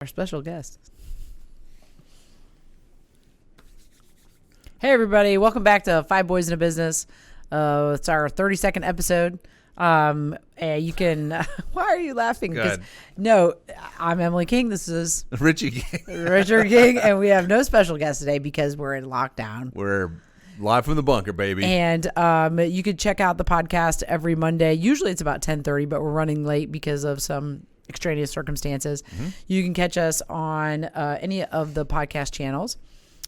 Our special guest. Hey everybody, welcome back to Five Boys in a Business. It's our 32nd episode. You can. Why are you laughing? No, I'm Emily King. This is Richie King. Richard King, and we have no special guest today because we're in lockdown. We're live from the bunker, baby. And you can check out the podcast every Monday. Usually it's about 10:30, but we're running late because of some extraneous circumstances. You can catch us on any of the podcast channels.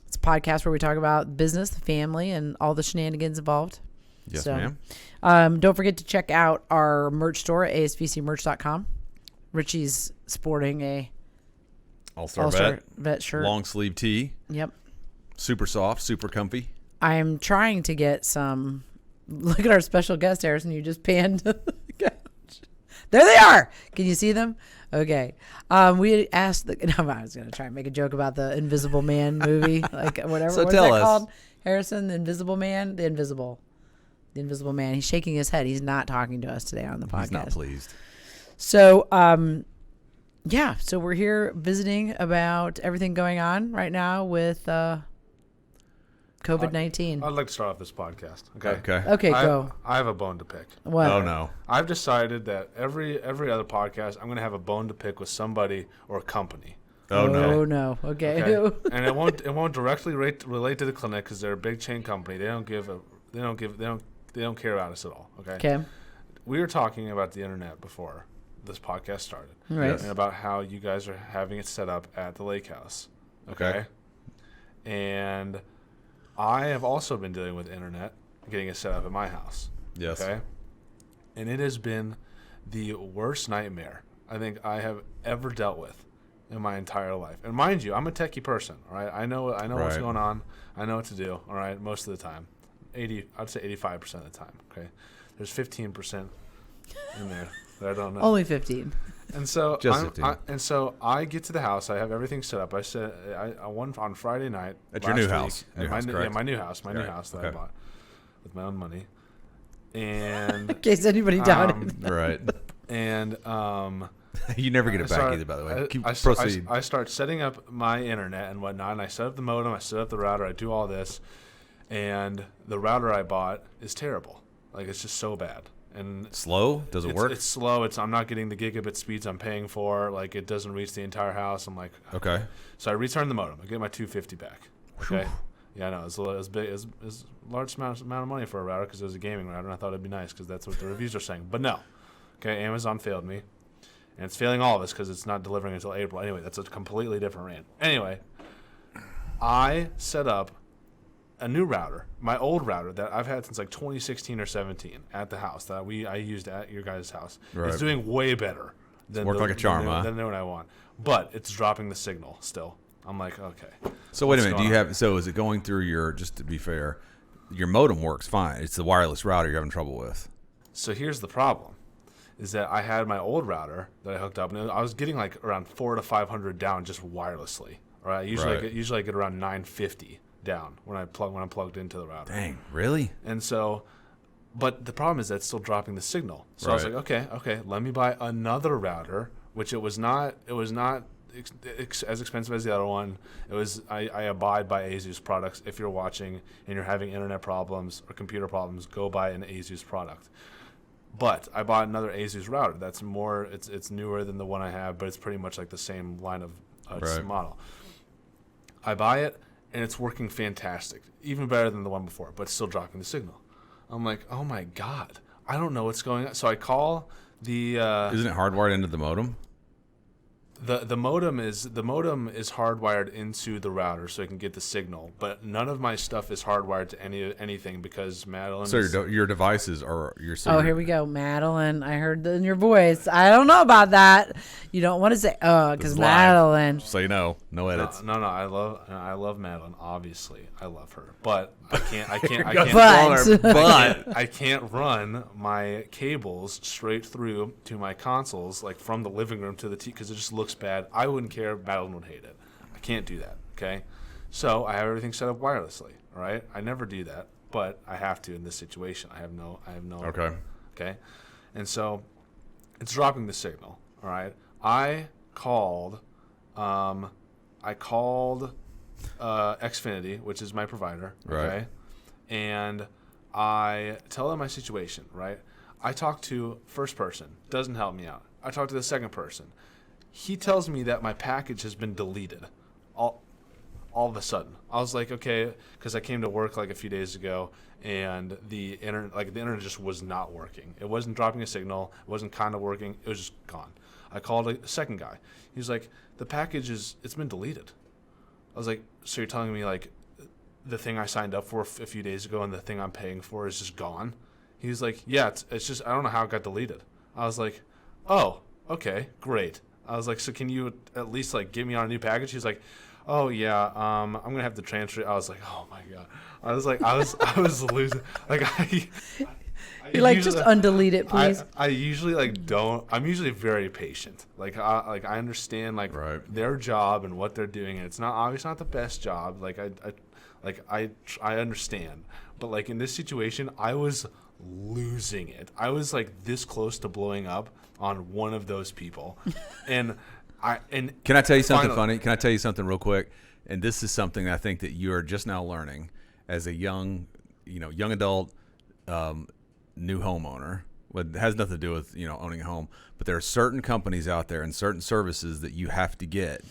It's a podcast where we talk about business, the family, and all the shenanigans involved. Yes, ma'am. Don't forget to check out our merch store at asvcmerch.com. Richie's sporting a All-Star vet shirt. Long sleeve tee. Yep. Super soft, super comfy. I'm trying to get some. Look at our special guest, Harrison. You just panned the couch. There they are. Can you see them? Okay. We asked I was going to try and make a joke about the Invisible Man movie, like whatever. So What's tell that us. called? Harrison, the Invisible Man, the Invisible Man. He's shaking his head. He's not talking to us today on the podcast. He's not pleased. So, yeah. So we're here visiting about everything going on right now with COVID-19. I'd like to start off this podcast. Okay. Okay, go. I have a bone to pick. What? Oh, no. I've decided that every other podcast, I'm going to have a bone to pick with somebody or a company. Oh, no. Oh no. Okay. Okay? And it won't directly relate to the clinic because they're a big chain company. They don't care about us at all. Okay. Okay. We were talking about the internet before this podcast started. Right. Yes. And about how you guys are having it set up at the lake house. Okay. And I have also been dealing with internet, getting it set up at my house. Yes. Okay. And it has been the worst nightmare I think I have ever dealt with in my entire life. And mind you, I'm a techie person. All right. I know what's Right. going on. I know what to do. All right. Most of the time, I'd say 85% of the time. Okay. There's 15% in there that I don't know. Only 15. And so Just 15. I get to the house. I have everything set up. I won on Friday night. At your new last house. week, New house, correct. my new house. My new Right. house that I Okay. bought with my own money. And In case anybody doubted. Right. and You never get it back start- either, by the way. I Proceed. start setting up my internet and whatnot, and I set up the modem, I set up the router, I do all this, and the router I bought is terrible. Like, it's just so bad. And Slow? Does it work? It's slow. I'm not getting the gigabit speeds I'm paying for. Like, it doesn't reach the entire house. I'm like, Okay. So I return the modem. I get my $250 back. Okay. Yeah, I know. It's a large amount of money for a router because it was a gaming router, and I thought it'd be nice because that's what the reviews are saying. But no. Okay, Amazon failed me, and it's failing all of us because it's not delivering until April. Anyway, that's a completely different rant. Anyway, I set up a new router, my old router that I've had since like 2016 or 17 at the house that I used at your guys' house. Right. It's doing way better than working like a charm, huh? than the one I want. But it's dropping the signal still. I'm like, okay. So wait a what's minute. going on? So is it going through just to be fair, your modem works fine. It's the wireless router you're having trouble with. So here's the problem, is that I had my old router that I hooked up, and I was getting like around 400 to 500 down just wirelessly. All right, usually I get around 950 down when I'm plugged into the router. Dang, really? And so, but the problem is that it's still dropping the signal. So I was Right. like, okay, let me buy another router, which it was not as expensive as the other one. It was I abide by ASUS products. If you're watching and you're having internet problems or computer problems, go buy an ASUS product. But I bought another ASUS router that's more, it's newer than the one I have, but it's pretty much like the same line of Right. model. I buy it, and it's working fantastic, even better than the one before, but still dropping the signal. I'm like, oh my God, I don't know what's going on. So I call the Isn't it hardwired into the modem? the modem is hardwired into the router so it can get the signal, but none of my stuff is hardwired to anything because Madeline. So your devices are your. Oh, here we go. Madeline, I heard in your voice. I don't know about that. You don't want to say, because is live. Madeline. So you know, no edits. No. I love Madeline. Obviously, I love her, but I can't. But. I can't run my cables straight through to my consoles, like from the living room to the TV, because it just looks bad. I wouldn't care. Madeline would hate it. I can't do that. Okay, so I have everything set up wirelessly. All right, I never do that, but I have to in this situation. I have no. Okay. Okay, and so it's dropping the signal. All right, I called I called Xfinity, which is my provider. Right. Okay. And I tell them my situation, right? I talk to first person, doesn't help me out. I talk to the second person. He tells me that my package has been deleted all of a sudden. I was like, okay, because I came to work like a few days ago, and the internet just was not working. It wasn't dropping a signal. It wasn't kind of working. It was just gone. I called a second guy. He was like, the package it's been deleted. I was like, so you're telling me like the thing I signed up for a few days ago and the thing I'm paying for is just gone? He was like, yeah, it's just, I don't know how it got deleted. I was like, oh, okay, great. I was like, so can you at least like get me on a new package? He was like, oh yeah, I'm gonna have to transfer it. I was like, oh my god. I was losing. Like You're like, just undelete it, please. I usually like don't. I'm usually very patient. Like I understand like their job and what they're doing, and it's not obviously not the best job. I understand, but like in this situation, I was losing it. I was like this close to blowing up on one of those people, and can I tell you something funny? Can I tell you something real quick? And this is something I think that you are just now learning as a young adult, new homeowner. Well, it has nothing to do with owning a home, but there are certain companies out there and certain services that you have to get,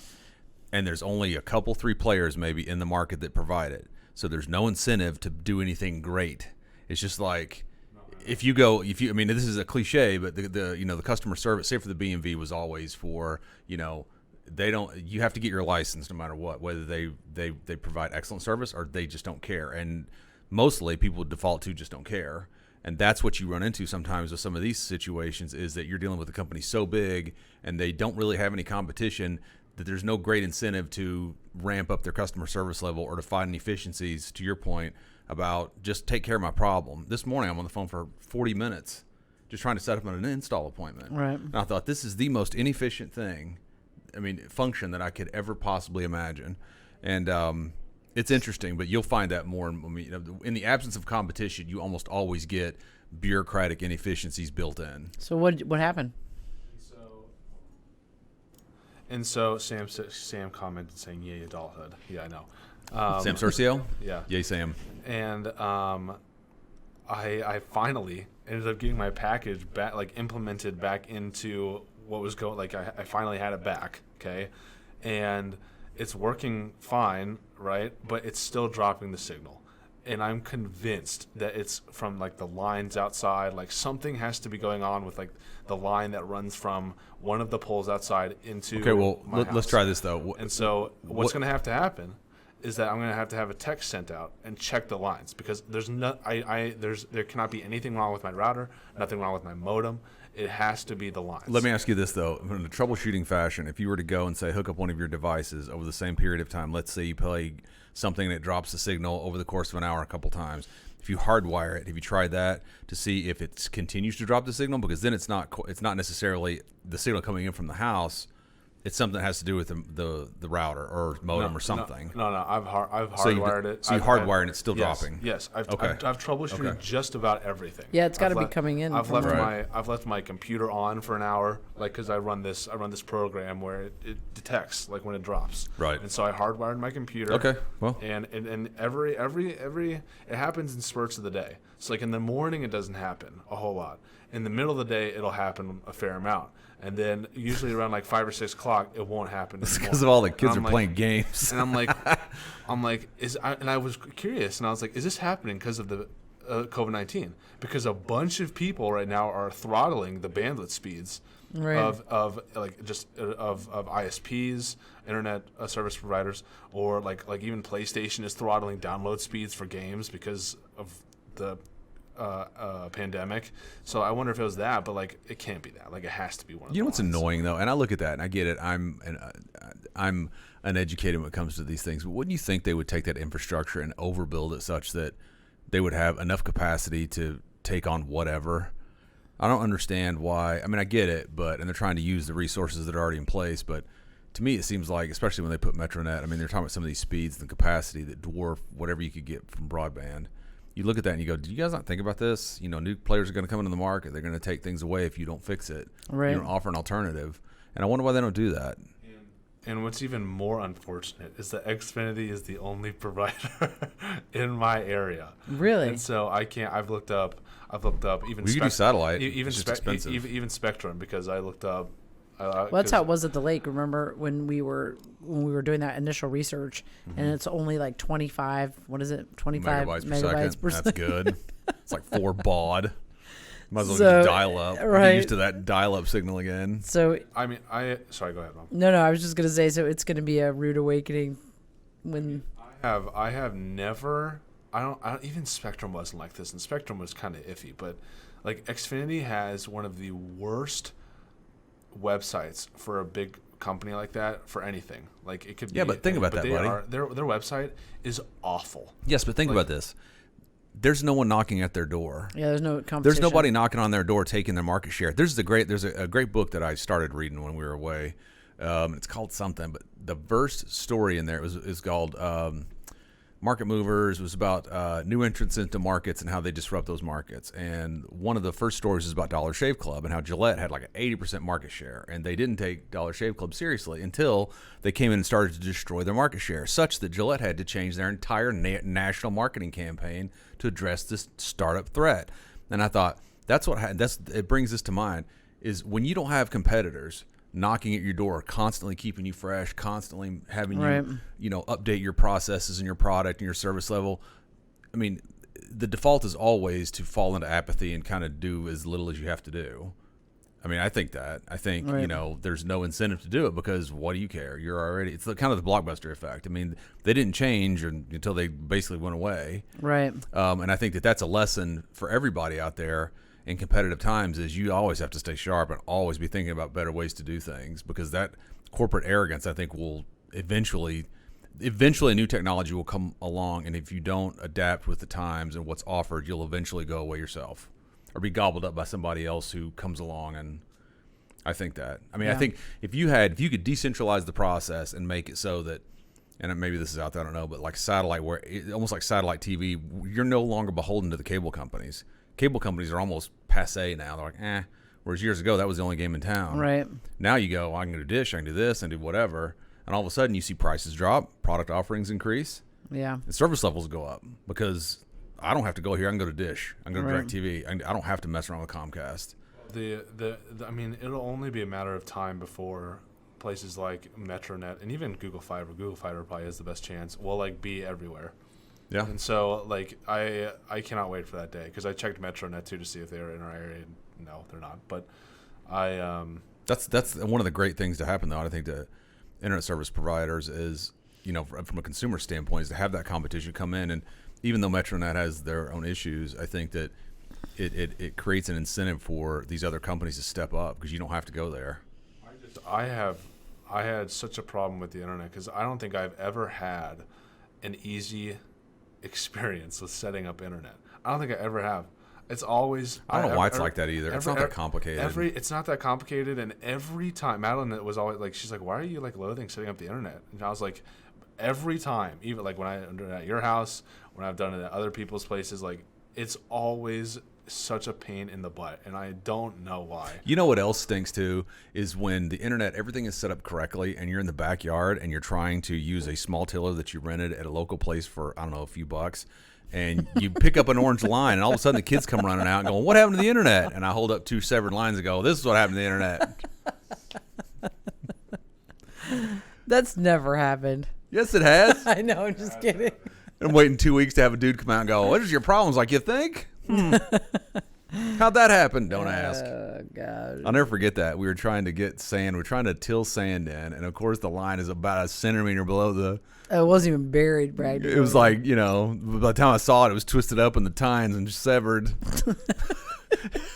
and there's only a couple, 3 players maybe in the market that provide it. So there's no incentive to do anything great. It's just like if you I mean, this is a cliche, but the customer service, say for the B&V, was always for you have to get your license no matter what, whether they provide excellent service or they just don't care. And mostly people default to just don't care. And that's what you run into sometimes with some of these situations, is that you're dealing with a company so big and they don't really have any competition that there's no great incentive to ramp up their customer service level or to find efficiencies, to your point, about just take care of my problem. This morning I'm on the phone for 40 minutes just trying to set up an install appointment. Right. And I thought, this is the most inefficient function that I could ever possibly imagine. And it's interesting, but you'll find that more in the absence of competition, you almost always get bureaucratic inefficiencies built in. So what happened? And so Sam commented saying, "Yay, adulthood." Yeah, I know. Sam Cercio? Yeah. Yay, Sam. And I finally ended up getting my package back, like implemented back into what was going. Like I finally had it back. Okay, and it's working fine, right? But it's still dropping the signal. And I'm convinced that it's from like the lines outside. Like something has to be going on with like the line that runs from one of the poles outside into. Okay, well, my let's try this though. And so what's going to happen is that I'm going to have a text sent out and check the lines, because there cannot be anything wrong with my router, nothing wrong with my modem. It has to be the lines. Let me ask you this though, in a troubleshooting fashion, if you were to go and say hook up one of your devices over the same period of time, let's say you play something that drops the signal over the course of an hour a couple times. If you hardwire it, have you tried that to see if it continues to drop the signal? Because then it's not necessarily the signal coming in from the house. It's something that has to do with the router or modem or something. No. I've hardwired it. So you hardwire and it's still dropping. Yes. I've troubleshooted just about everything. Yeah, it's got to be coming in. I've left my computer on for an hour, like, because I run this program where it detects like when it drops. Right. And so I hardwired my computer. Okay. Well. And every it happens in spurts of the day. So like in the morning it doesn't happen a whole lot. In the middle of the day it'll happen a fair amount. And then usually around like 5 or 6 o'clock, it won't happen. It's because of all the kids are playing games. And I'm like, I was curious, and I was like, is this happening because of the COVID-19? Because a bunch of people right now are throttling the bandwidth speeds of ISPs, internet service providers, or like even PlayStation is throttling download speeds for games because of the pandemic. So I wonder if it was that, but like it can't be that. Like it has to be one of You know what's annoying though, and I look at that and I get it. I'm uneducated when it comes to these things, but wouldn't you think they would take that infrastructure and overbuild it such that they would have enough capacity to take on whatever? I don't understand why. I mean, I get it, and they're trying to use the resources that are already in place, but to me it seems like, especially when they put MetroNet, I mean, they're talking about some of these speeds and capacity that dwarf whatever you could get from broadband. You look at that and you go, do you guys not think about this? New players are going to come into the market. They're going to take things away if you don't fix it. Right. You don't offer an alternative. And I wonder why they don't do that. And what's even more unfortunate is that Xfinity is the only provider in my area. Really? And so I can't. I've looked up even. We could do satellite. Even it's just expensive. even Spectrum, because I looked up. Well, that's how it was at the lake. Remember when we were doing that initial research, and it's only like 25. What is it? 25 megabytes per second. That's good. It's like 4 baud. Might as well So, just dial up. right. Get used to that dial-up signal again. So I mean, sorry. Go ahead, Mom. no, I was just gonna say. So it's gonna be a rude awakening when. I have never. I don't. Even Spectrum wasn't like this, and Spectrum was kind of iffy. But like Xfinity has one of the worst websites for a big company like that for anything. Like it could be. Yeah, but think about that, buddy. Their website is awful. Yes, but think about this. There's no one knocking at their door. Yeah, there's no competition. There's nobody knocking on their door taking their market share. There's a great book that I started reading when we were away. It's called something, but the first story in there is called Market Movers. It was about new entrants into markets and how they disrupt those markets. And one of the first stories is about Dollar Shave Club and how Gillette had like an 80% market share, and they didn't take Dollar Shave Club seriously until they came in and started to destroy their market share, such that Gillette had to change their entire national marketing campaign to address this startup threat. And I thought it brings this to mind is when you don't have competitors knocking at your door, constantly keeping you fresh, constantly having you update your processes and your product and your service level. I mean, the default is always to fall into apathy and kind of do as little as you have to do. I mean, I think there's no incentive to do it because what do you care? It's kind of the Blockbuster effect. I mean, they didn't change until they basically went away. Right. And I think that's a lesson for everybody out there in competitive times is you always have to stay sharp and always be thinking about better ways to do things, because that corporate arrogance, I think, will eventually a new technology will come along, and if you don't adapt with the times and what's offered, you'll eventually go away yourself or be gobbled up by somebody else who comes along. And I think I think if you could decentralize the process and make it so that, and maybe this is out there, I don't know, but like satellite, almost like satellite TV, you're no longer beholden to the cable companies. Cable companies are almost passe now. They're like, whereas years ago, that was the only game in town. Right. Now you go, I can go to Dish, I can do this, I can do whatever. And all of a sudden, you see prices drop, product offerings increase. Yeah. And service levels go up because I don't have to go here. I can go to Dish. I can go to DirecTV. I don't have to mess around with Comcast. I mean, it'll only be a matter of time before places like Metronet and even Google Fiber probably has the best chance, will like be everywhere. Yeah. And so, like, I cannot wait for that day because I checked Metronet too to see if they were in our area. No, they're not. But that's one of the great things to happen, though. I think to internet service providers is, from a consumer standpoint, is to have that competition come in. And even though Metronet has their own issues, I think that it creates an incentive for these other companies to step up because you don't have to go there. I had such a problem with the internet because I don't think I've ever had an easy experience with setting up internet. I don't think I ever have. It's always I don't know why it's like that either. It's not that complicated. It's not that complicated, and every time Madeline was always like, she's like, "Why are you like loathing setting up the internet?" And I was like, every time, even like when I've done it at your house, when I've done it at other people's places, like it's always such a pain in the butt, and I don't know why. You know what else stinks too is when the internet, everything is set up correctly, and you're in the backyard and you're trying to use a small tiller that you rented at a local place for, I don't know, a few bucks, and you pick up an orange line, and all of a sudden the kids come running out and going, "What happened to the internet?" And I hold up 2 severed lines and go, "This is what happened to the internet." That's never happened. Yes, it has. I know. I'm just kidding. I'm waiting 2 weeks to have a dude come out and go, "What is your problems?" Like, you think? How'd that happen? Don't ask. Oh, God. I'll never forget that. We were trying to get sand. We're trying to till sand in. And, of course, the line is about a centimeter below the... It wasn't even buried, Brad. It was like, by the time I saw it, it was twisted up in the tines and just severed. Do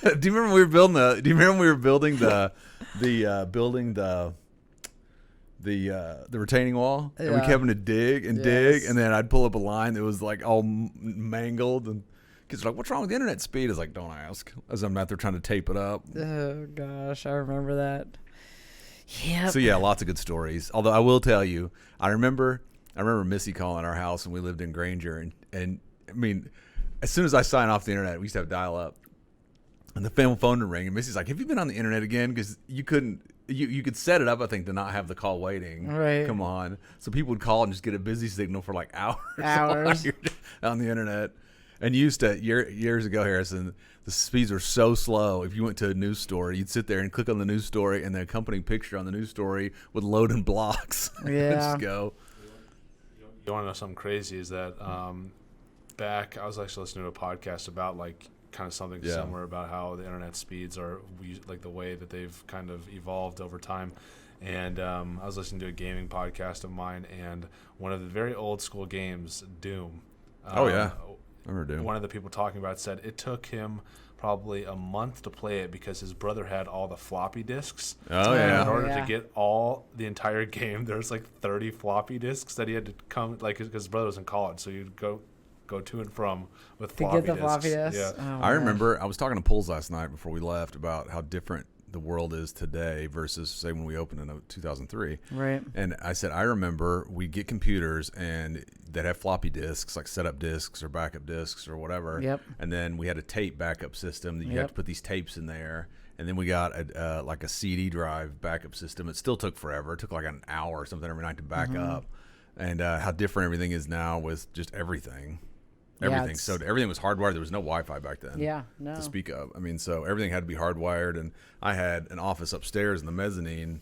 you remember when we were building the retaining wall? And we kept having to dig and dig. And then I'd pull up a line that was like all mangled, and kids are like, "What's wrong with the internet speed?" It's like, don't ask. As I'm out there trying to tape it up. Oh, gosh. I remember that. Yeah. So, yeah, lots of good stories. Although I will tell you, I remember Missy calling our house, and we lived in Granger. And I mean, as soon as I signed off the internet, we used to have dial-up. And the phone would ring, and Missy's like, "Have you been on the internet again?" Because you couldn't you could set it up, I think, to not have the call waiting. Right. Come on. So people would call and just get a busy signal for like hours. Hours. On the internet. And used to, years ago, Harrison, the speeds were so slow. If you went to a news story, you'd sit there and click on the news story, and the accompanying picture on the news story would load in blocks. Yeah. Just go. You want to know something crazy is that back, I was actually listening to a podcast about like kind of something similar about how the internet speeds are like the way that they've kind of evolved over time. And I was listening to a gaming podcast of mine, and one of the very old school games, Doom. Oh, yeah. I remember Doom. One of the people talking about it said it took him probably a month to play it because his brother had all the floppy disks. Oh, And yeah. in order to get the entire game, there's like 30 floppy disks that he had to come, like, because his brother was in college, so you'd go to and from with floppy disks. To get the floppy disks? Yeah. Oh, I remember I was talking to Pools last night before we left about how different the world is today versus, say, when we opened in 2003. Right. And I said, I remember we get computers and that have floppy disks, like setup disks or backup disks or whatever. Yep. And then we had a tape backup system that you had to put these tapes in there. And then we got like a CD drive backup system. It still took forever. It took like an hour or something every night to back up. And how different everything is now with just everything. Everything. So everything was hardwired. There was no Wi-Fi back then. Yeah, no. To speak of. I mean, so everything had to be hardwired. And I had an office upstairs in the mezzanine,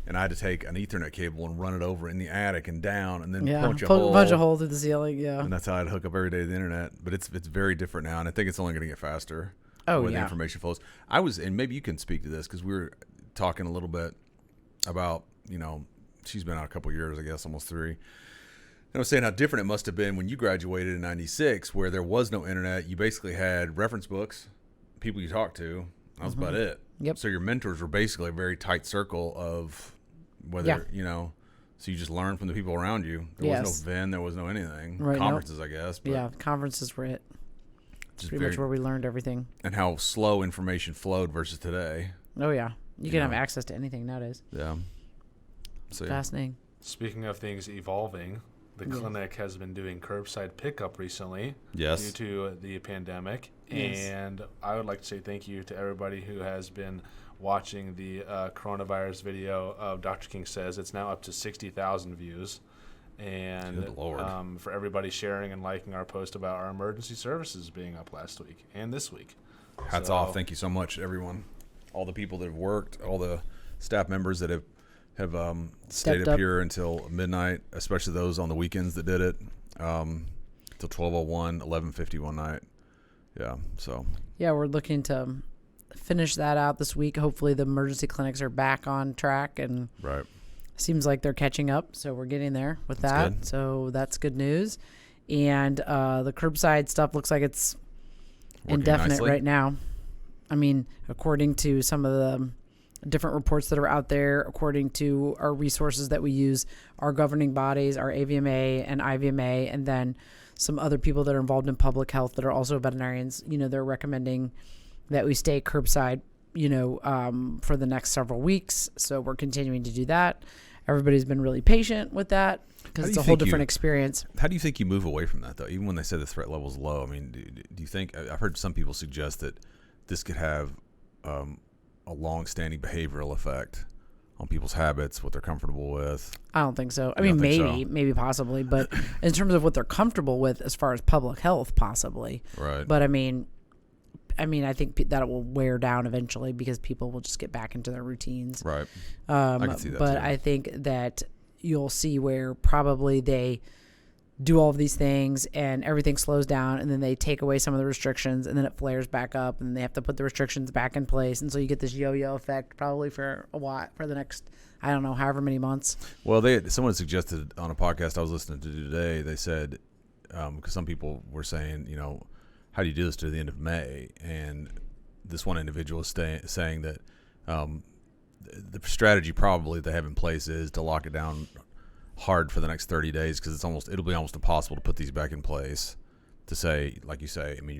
and I had to take an Ethernet cable and run it over in the attic and down, and then punch a hole. Punch a hole through the ceiling. Yeah. And that's how I'd hook up every day to the internet. But it's very different now, and I think it's only going to get faster. Oh, the yeah. information flows. And maybe you can speak to this because we were talking a little bit about, she's been out a couple of years, I guess, almost 3. And I was saying how different it must have been when you graduated in '96, where there was no internet. You basically had reference books, people you talked to. That was about it. Yep. So your mentors were basically a very tight circle of whether, so you just learned from the people around you. There was no Venn, there was no anything. Right, Conferences, I guess. But yeah, conferences were it. just Pretty much where we learned everything. And how slow information flowed versus today. Oh, yeah. You can have access to anything nowadays. Yeah. So, Fascinating. Speaking of things evolving, the clinic has been doing curbside pickup recently Yes. due to the pandemic. Yes. And I would like to say thank you to everybody who has been watching the coronavirus video of Dr. King Says. It's now up to 60,000 views. And Good Lord. For everybody sharing and liking our post about our emergency services being up last week and this week. Hats off. Thank you so much, everyone. All the people that have worked, all the staff members that have stayed up here until midnight, especially those on the weekends that did it, till 12:01, 11:50 one night. Yeah, so. Yeah, we're looking to finish that out this week. Hopefully the emergency clinics are back on track, and Right. seems like they're catching up, so we're getting there with That's that. good. So that's good news. And the curbside stuff looks like it's Working indefinite nicely. right now. I mean, according to some of the different reports that are out there, according to our resources that we use, our governing bodies, our AVMA and IVMA, and then some other people that are involved in public health that are also veterinarians, they're recommending that we stay curbside, for the next several weeks. So we're continuing to do that. Everybody's been really patient with that because it's a whole different experience. How do you think you move away from that, though? Even when they say the threat level is low, I mean, do you think, I've heard some people suggest that this could have a long-standing behavioral effect on people's habits, what they're comfortable with. I don't think so. I You mean, don't think so? maybe possibly, but in terms of what they're comfortable with as far as public health, possibly. Right. But I mean, I think that it will wear down eventually because people will just get back into their routines. Right. I can see that But too. I think that you'll see where probably they do all of these things and everything slows down, and then they take away some of the restrictions, and then it flares back up, and they have to put the restrictions back in place, and so you get this yo-yo effect probably for a while, for the next, I don't know, however many months. Well, someone suggested on a podcast I was listening to today, they said, because some people were saying, how do you do this to the end of May? And this one individual is saying that the strategy probably they have in place is to lock it down hard for the next 30 days because it'll be almost impossible to put these back in place. To say, like you say, I mean,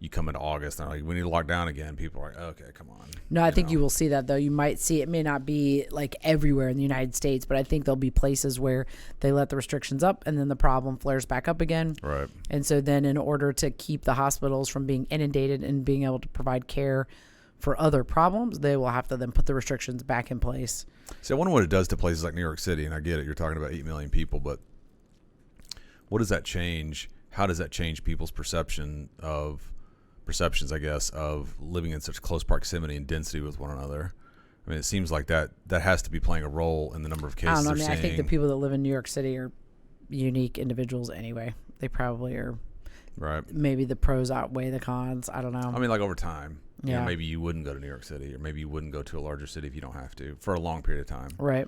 you come into August and like, we need to lock down again. People are like, okay, come on. No, I think you will see that, though. You might see it may not be like everywhere in the United States, but I think there'll be places where they let the restrictions up and then the problem flares back up again. Right. And so then in order to keep the hospitals from being inundated and being able to provide care for other problems, they will have to then put the restrictions back in place. So I wonder what it does to places like New York City, and I get it, you're talking about 8 million people, but what does that change? How does that change people's perceptions, I guess, of living in such close proximity and density with one another? I mean, it seems like that has to be playing a role in the number of cases I don't know. they're seeing. I think the people that live in New York City are unique individuals anyway. They probably are. Right. Maybe the pros outweigh the cons. I don't know. I mean, like over time, you know, Yeah. maybe you wouldn't go to New York City, or maybe you wouldn't go to a larger city if you don't have to for a long period of time. Right.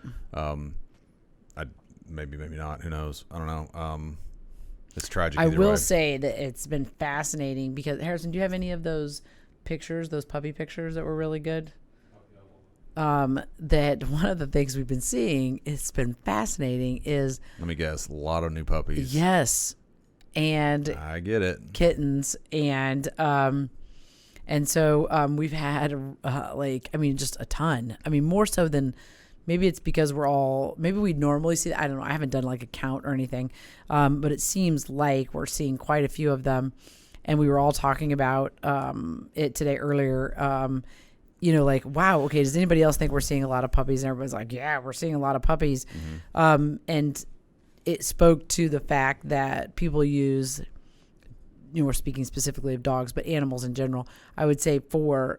Maybe not. Who knows? I don't know. It's tragic. I either will way. say that it's been fascinating because, Harrison, do you have any of those pictures, those puppy pictures that were really good? That one of the things we've been seeing, it's been fascinating, is Let me guess. A lot of new puppies. yes, and I get it. kittens, and so we've had just a ton. I mean, more so than maybe it's because maybe we normally see that. I don't know. I haven't done like a count or anything, but it seems like we're seeing quite a few of them, and we were all talking about it today earlier. Like, wow, okay, does anybody else think we're seeing a lot of puppies? And everybody's like, yeah, we're seeing a lot of puppies. Mm-hmm. And it spoke to the fact that people use, we're speaking specifically of dogs, but animals in general, I would say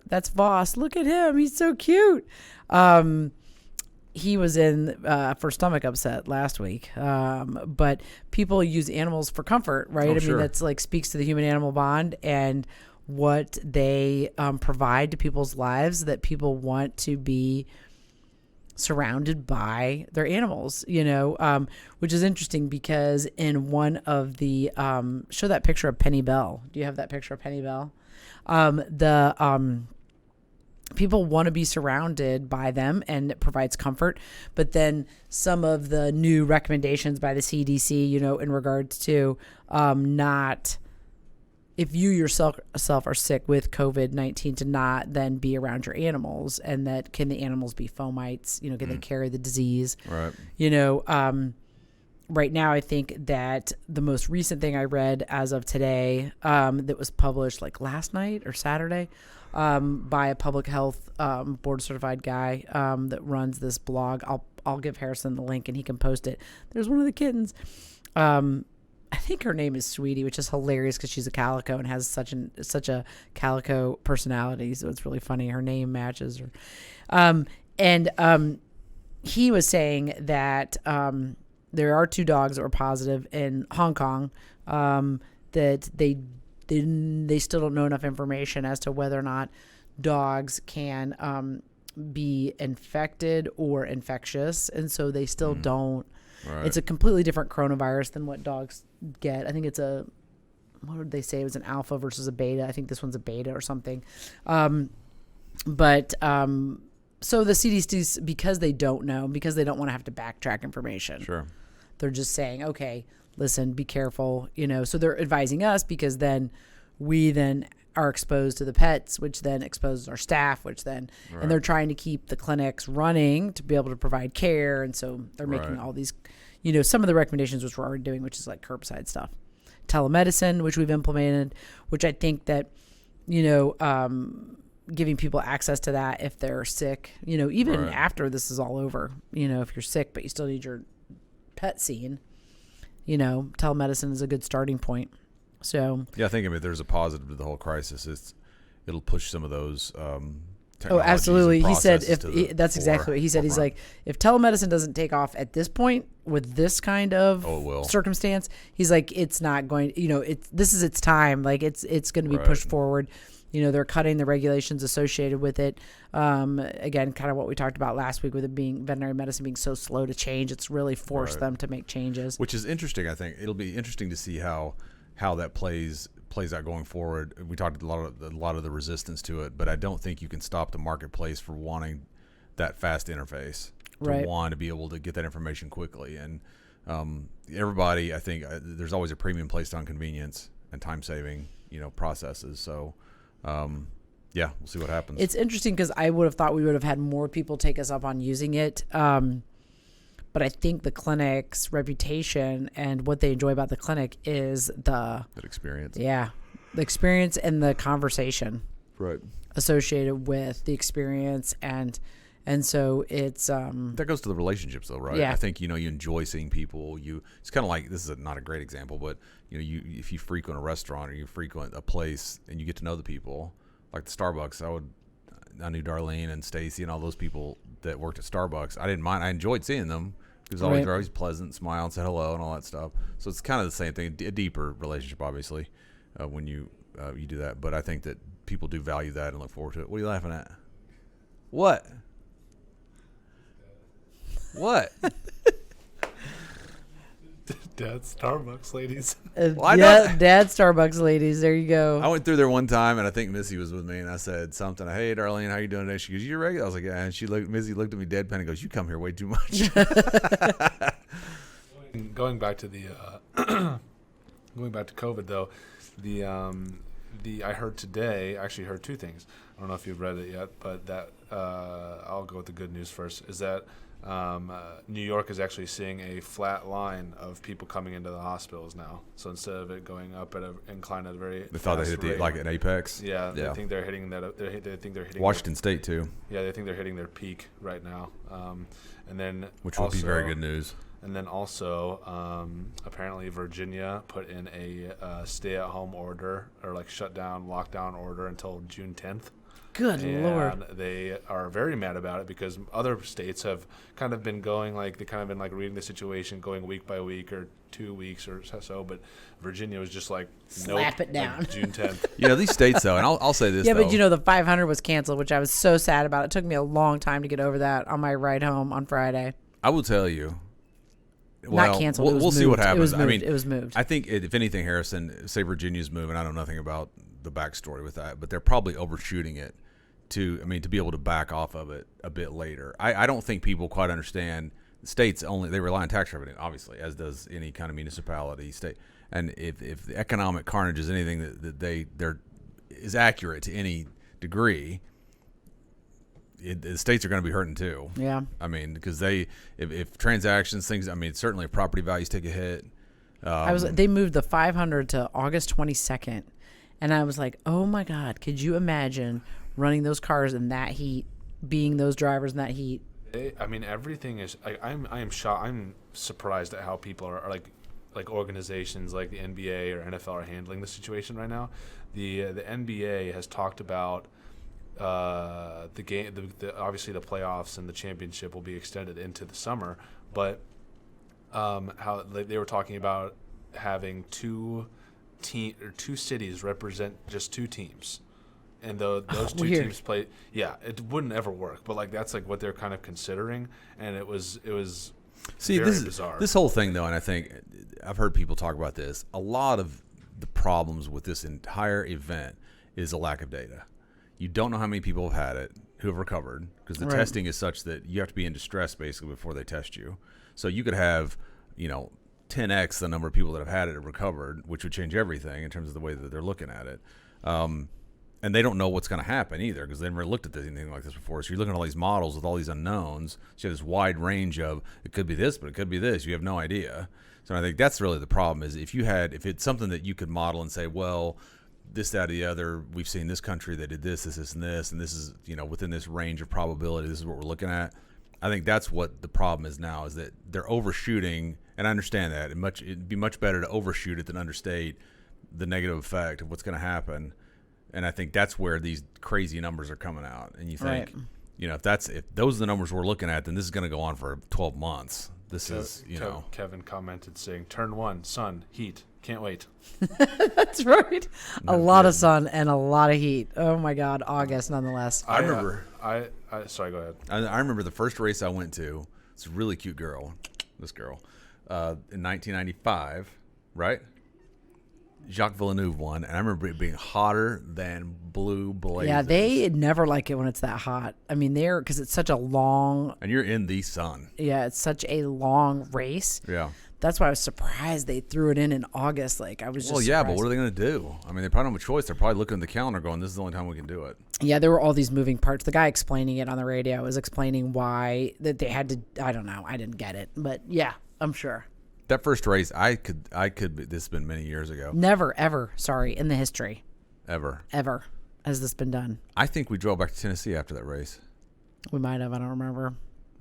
that's Voss. Look at him. He's so cute. He was in for stomach upset last week. But people use animals for comfort, right? Oh, I mean, sure. that's like speaks to the human animal bond and what they provide to people's lives, that people want to be surrounded by their animals, which is interesting because in one of the show that picture of Penny Bell. Do you have that picture of Penny Bell? People want to be surrounded by them, and it provides comfort. But then some of the new recommendations by the CDC, in regards to not, if you yourself are sick with COVID-19, to not then be around your animals, and that can the animals be fomites? Can they carry the disease? Right. Right now, I think that the most recent thing I read as of today, that was published like last night or Saturday, by a public health board certified guy that runs this blog. I'll give Harrison the link and he can post it. There's one of the kittens. I think her name is Sweetie, which is hilarious because she's a calico and has such a calico personality. So it's really funny. Her name matches her. He was saying that there are 2 dogs that were positive in Hong Kong, that they still don't know enough information as to whether or not dogs can be infected or infectious. And so they still don't. Right. It's a completely different coronavirus than what dogs get. I think it's what did they say? It was an alpha versus a beta. I think this one's a beta or something. So the CDC, because they don't know, because they don't want to have to backtrack information. Sure. They're just saying, okay, listen, be careful, so they're advising us, because then we then are exposed to the pets, which then exposes our staff, which then, right. And they're trying to keep the clinics running to be able to provide care. And so they're making all these, some of the recommendations, which we're already doing, which is like curbside stuff, telemedicine, which we've implemented, which I think that, giving people access to that if they're sick, even after this is all over, if you're sick, but you still need your pet seen, telemedicine is a good starting point. So yeah, I think if there's a positive to the whole crisis, it'll push some of those. Absolutely. He said that's exactly what he said. He's like, if telemedicine doesn't take off at this point with this kind of circumstance, he's like, it's not going. This is its time. Like it's going to be pushed forward. They're cutting the regulations associated with it. Again, kind of what we talked about last week with it being veterinary medicine being so slow to change. It's really forced them to make changes. Which is interesting. I think it'll be interesting to see how that plays out going forward. We talked a lot of the resistance to it, but I don't think you can stop the marketplace for wanting that fast interface, to want to be able to get that information quickly. And everybody, I think, there's always a premium placed on convenience and time saving, processes. So. We'll see what happens. It's interesting because I would have thought we would have had more people take us up on using it. But I think the clinic's reputation and what they enjoy about the clinic is that experience. Yeah. The experience and the conversation. associated with the experience, and so it's that goes to the relationships though, right? Yeah. I think you enjoy seeing people. It's kind of like, this is not a great example, but if you frequent a restaurant or you frequent a place and you get to know the people, like the Starbucks. I knew Darlene and Stacy and all those people that worked at Starbucks. I didn't mind. I enjoyed seeing them because they're always pleasant, smile, and say hello and all that stuff. So it's kind of the same thing, a deeper relationship, obviously, when you do that. But I think that people do value that and look forward to it. What are you laughing at? What? What? Dad Starbucks ladies. Dad Starbucks ladies. There you go. I went through there one time, and I think Missy was with me, and I said something. Hey, Darlene, how you doing today? She goes, "You regular?" I was like, "Yeah." And Missy looked at me deadpan and goes, "You come here way too much." Going back to the going back to COVID though, I heard today. I actually heard two things. I don't know if you've read it yet, but that I'll go with the good news first. Is that New York is actually seeing a flat line of people coming into the hospitals now. So instead of it going up at an incline at a very they thought they hit like an apex. Yeah, they think they're hitting that. They think they're hitting Washington State too. Yeah, they think they're hitting their peak right now. And then which would be very good news. And then also, apparently Virginia put in a stay-at-home order or like shutdown, lockdown order until June 10th. Good Lord. They are very mad about it because other states have kind of been going reading the situation, going week by week or 2 weeks or so. But Virginia was just like, slap it down. Like June 10th. These states though, and I'll say this. Yeah, though. but the 500 was canceled, which I was so sad about. It took me a long time to get over that on my ride home on Friday. I will tell you. Not canceled. We'll see what happens. It was moved. I think if anything, Harrison, say Virginia's moving. I know nothing about the backstory with that, but they're probably overshooting it to be able to back off of it a bit later. I don't think people quite understand. States they rely on tax revenue, obviously, as does any kind of municipality, state. And if the economic carnage is anything that they're is accurate to any degree, the states are going to be hurting too. Yeah. Because if transactions, things, certainly if property values take a hit. They moved the 500 to August 22nd. And I was like, oh my God, could you imagine running those cars in that heat, being those drivers in that heat? Everything is, I am shocked. I'm surprised at how people are like organizations like the NBA or NFL are handling the situation right now. The NBA has talked about the game, obviously the playoffs and the championship will be extended into the summer, but how they were talking about having two cities represent just two teams, and those two teams play. Yeah, it wouldn't ever work, but that's what they're kind of considering, and it was very bizarre. This whole thing though, and I think I've heard people talk about this. A lot of the problems with this entire event is a lack of data. You don't know how many people have had it, who have recovered, because the testing is such that you have to be in distress basically before they test you. So you could have, 10x the number of people that have had it and recovered, which would change everything in terms of the way that they're looking at it. And they don't know what's going to happen either because they've never looked at anything like this before. So you're looking at all these models with all these unknowns. So you have this wide range of, it could be this, but it could be this. You have no idea. So I think that's really the problem is if it's something that you could model and say, well, this, that, or the other, we've seen this country that did this, and this is, within this range of probability, this is what we're looking at. I think that's what the problem is now, is that they're overshooting, and I understand that. It'd be much better to overshoot it than understate the negative effect of what's going to happen. And I think that's where these crazy numbers are coming out. And you think, if those are the numbers we're looking at, then this is going to go on for 12 months. Kevin commented saying, "Turn 1, sun, heat. Can't wait." That's right. A lot of sun and a lot of heat. Oh my God, August nonetheless. I remember. Sorry, go ahead. I remember the first race I went to. It's a really cute girl. This girl, in 1995, right? Jacques Villeneuve won, and I remember it being hotter than blue blazes. Yeah, they never like it when it's that hot. Because it's such a long... And you're in the sun. Yeah, it's such a long race. Yeah. That's why I was surprised they threw it in August. I was just surprised. But what are they going to do? They probably don't have a choice. They're probably looking at the calendar going, this is the only time we can do it. Yeah, there were all these moving parts. The guy explaining it on the radio was explaining why that they had to... I don't know. I didn't get it. But yeah, I'm sure. That first race, I could. This has been many years ago. Never, ever. Sorry, in the history. Ever. has this been done? I think we drove back to Tennessee after that race. We might have. I don't remember.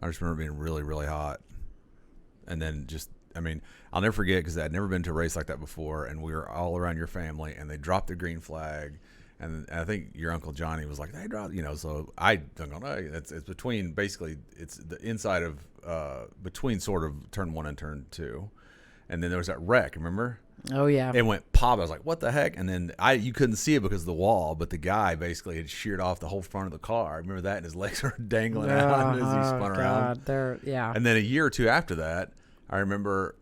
I just remember being really, really hot. And then I'll never forget because I'd never been to a race like that before, and we were all around your family, and they dropped the green flag. And I think your Uncle Johnny was like, they dropped, so I don't know. It's between, basically, it's the inside of, between sort of turn 1 and turn 2. And then there was that wreck, remember? Oh, yeah. It went pop. I was like, what the heck? And then you couldn't see it because of the wall, but the guy basically had sheared off the whole front of the car. Remember that? And his legs were dangling out as he spun around. Yeah. And then a year or two after that, I remember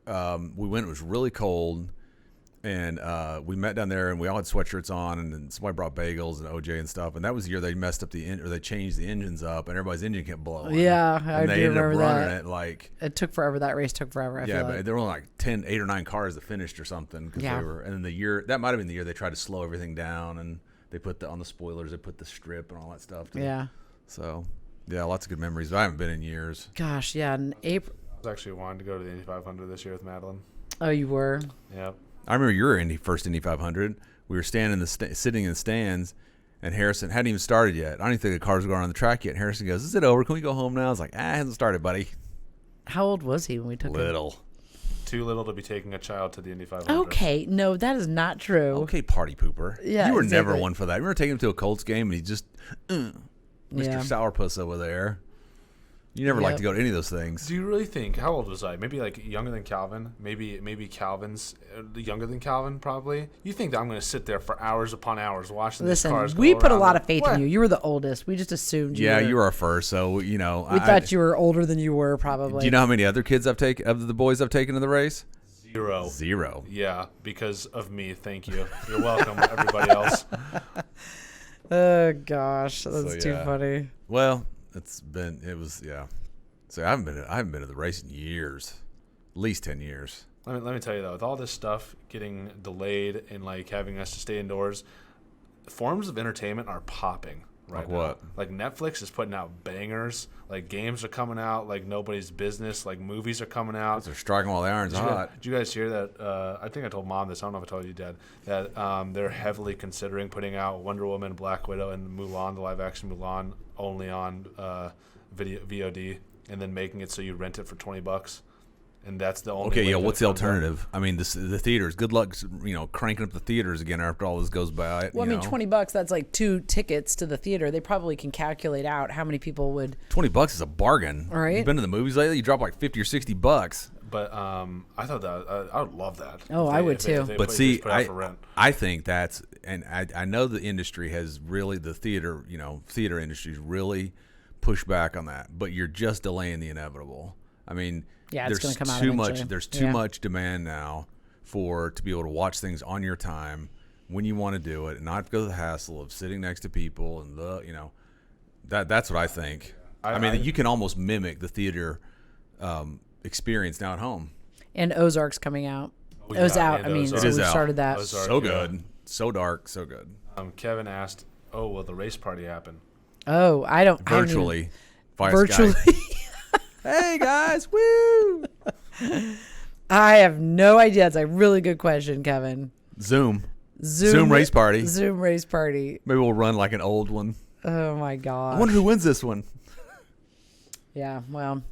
we went, it was really cold, and we met down there, and we all had sweatshirts on, and then somebody brought bagels and OJ and stuff. And that was the year they messed up they changed the engines up, and everybody's engine kept blowing. Yeah, and I they do ended remember up running that. it like It took forever. That race took forever. I feel but like. there were only like 8 or 9 cars that finished or something. Cause Yeah. And then that might have been the year they tried to slow everything down, and they put on the spoilers, they put the strip and all that stuff. Yeah. So, yeah, lots of good memories. I haven't been in years. Gosh, yeah. In April. I was actually wanting to go to the Indy 500 this year with Madeline. Oh, you were? Yep. I remember your first Indy 500. We were sitting in the stands, and Harrison hadn't even started yet. I don't even think the cars were going on the track yet. And Harrison goes, "Is it over? Can we go home now?" I was like, "It hasn't started, buddy." How old was he when we took him? Little. Too little to be taking a child to the Indy 500. Okay, no, that is not true. Okay, party pooper. Yeah, you were never exactly. one for that. You remember taking him to a Colts game, and he just, Mr. Yeah. Sourpuss over there. You never liked to go to any of those things. Do you really think? How old was I? Maybe like younger than Calvin. Maybe Calvin's younger than Calvin. Probably. You think that I'm going to sit there for hours upon hours watching these cars? Listen, we go put a around lot the- of faith What? in you. You were the oldest. We just assumed. You were our first, so We thought you were older than you were, probably. Do you know how many other kids of the boys I've taken to the race? Zero. 0. Yeah, because of me. Thank you. You're welcome, everybody else. Oh gosh, that's So, too yeah. funny. Well, yeah. So I haven't been to the race in years, at least 10 years. Let me tell you though, with all this stuff getting delayed and like having us to stay indoors, forms of entertainment are popping right Like now. what? Like Netflix is putting out bangers. Like games are coming out like nobody's business. Like movies are coming out. They're striking while the iron's hot. Did you guys hear that? I think I told Mom this. I don't know if I told you, Dad. That they're heavily considering putting out Wonder Woman, Black Widow, and Mulan, the live-action Mulan, only on VOD, and then making it so you rent it for $20. And that's the only. Okay, way yeah. that What's it the comes out. alternative? I mean, the theaters. Good luck, cranking up the theaters again after all this goes by. Well, I mean, $20, that's like 2 tickets to the theater. They probably can calculate out how many people would. $20 is a bargain. All right. You've been to the movies lately? You drop like $50 or $60. But I thought that I would love that. Oh, if I would too. But see, put it out for rent. I think that's, and I know the industry has really, the theater industry's really pushed back on that. But you're just delaying the inevitable. I mean, Yeah, it's there's gonna come out too eventually. much. There's too much demand now to be able to watch things on your time when you want to do it, and not have to go to the hassle of sitting next to people and that's what I think. I mean, you can almost mimic the theater experience now at home. And Ozark's coming out. Oh, It was yeah, out. and I mean, Ozark. so It is we out. started that. Ozark. So yeah. good, so dark, so good. Kevin asked, "Oh, will the race party happen?" Oh, I don't. Virtually, via Virtually. Skype. Hey guys, woo! I have no idea. It's a really good question, Kevin. Zoom race party. Zoom race party. Maybe we'll run like an old one. Oh my god. I wonder who wins this one. Yeah. Well,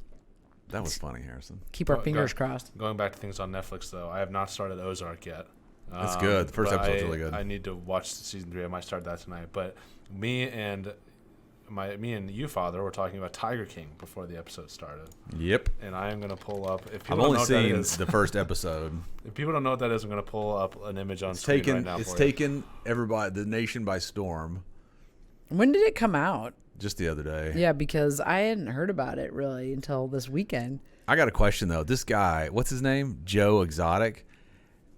That was funny, Harrison. keep our Go- fingers go- crossed. Going back to things on Netflix, though, I have not started Ozark yet. That's good. The first but episode's really good. I need to watch season 3. I might start that tonight. But me and you, Father, were talking about Tiger King before the episode started, Yep. and I am going to pull up. If I've people don't only know what that seen is, the first episode. if people don't know what that is, I'm going to pull up an image on It's screen taken. right now. It's for you. taken everybody, the nation, by storm. When did it come out? Just the other day. Yeah, because I hadn't heard about it really until this weekend. I got a question though. This guy, what's his name? Joe Exotic.